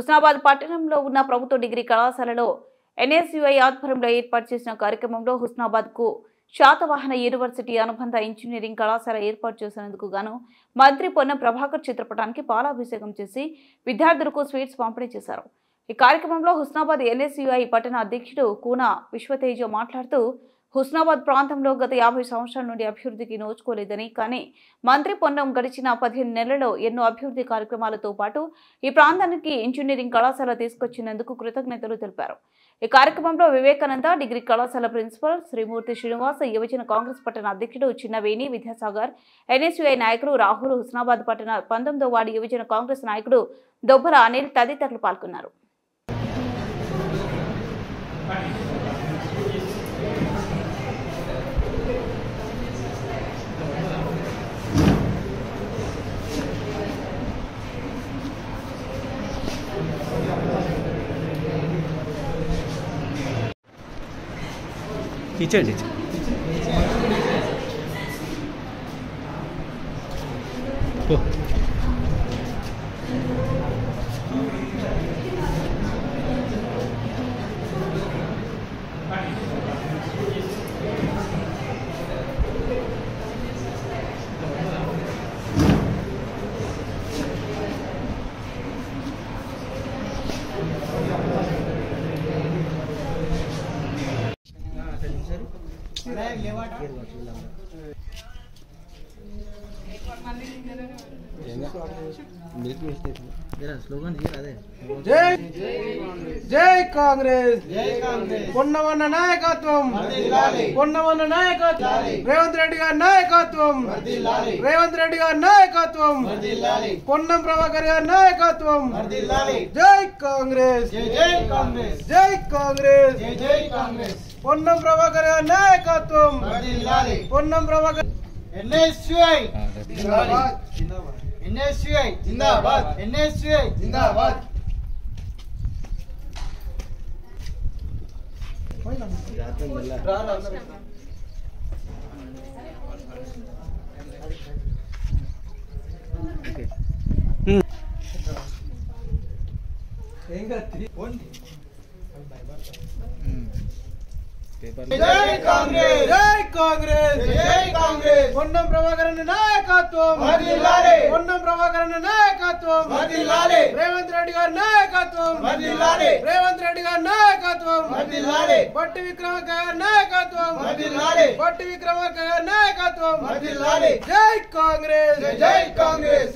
హుస్నాబాద్ పట్టణంలో ఉన్న ప్రభుత్వ డిగ్రీ కళాశాలలో ఎన్ఎస్యుఐ ఆధ్వర్యంలో ఏర్పాటు చేసిన కార్యక్రమంలో హుస్నాబాద్ కు శాతవాహన యూనివర్సిటీ అనుబంధ ఇంజనీరింగ్ కళాశాల ఏర్పాటు చేసినందుకు గాను మంత్రి పొన్నం ప్రభాకర్ చిత్రపటానికి పాలాభిషేకం చేసి విద్యార్థులకు స్వీట్స్ పంపిణీ చేశారు। ఈ కార్యక్రమంలో హుస్నాబాద్ ఎన్ఎస్యుఐ పట్టణ అధ్యక్షుడు కూన విశ్వతేజ మాట్లాడుతూ హుస్నాబాద్ ప్రాంతంలో గత 50 సంవత్సరాల నుండి అభివృద్ధికి నోచుకోలేదని, కానీ మంత్రి పొన్నం గడిచిన 15 నెలల్లో ఎన్నో అభివృద్ధి కార్యక్రమాలతో పాటు ఈ ప్రాంతానికి ఇంజనీరింగ్ కళాశాల తీసుకొచ్చినందుకు కృతజ్ఞతలు తెలిపారు। ఈ కార్యక్రమంలో వివేకానంద డిగ్రీ కళాశాల ప్రిన్సిపల్ శ్రీమూర్తి శ్రీనివాస్, యువజన కాంగ్రెస్ పట్టణ అధ్యక్షుడు చిన్నవేణి విద్యాసాగర్, ఎన్ఎస్యుఐ నాయకులు రాహుల్, హుస్నాబాద్ పట్టణ 19వ వార్డు యువజన కాంగ్రెస్ నాయకుడు దొబ్బల అనిల్ తదితరులు పాల్గొన్నారు। टीचर स्लोगन जय कांग्रेस పొన్నవన్న నాయకత్వం పొన్నవన్న నాయకత్వం రేవంత్ రెడ్డి గారి నాయకత్వం పొన్నం ప్రభాకర్ గారి నాయకత్వం జై కాంగ్రెస్ పొన్నం ప్రభాకర్ గారి నాయకత్వం పొన్నం ప్రభాకర్ ఎన్ఎస్యుఐ జిందాబాద్ ఎన్ఎస్యుఐ జిందాబాద్ జై కాంగ్రెస్ పొన్నం ప్రభాకర్ నాయకత్వం రేవంత్ రెడ్డి గారి నాయకత్వం బట్టి విక్రమార్క గారి నాయకత్వం జై కాంగ్రెస్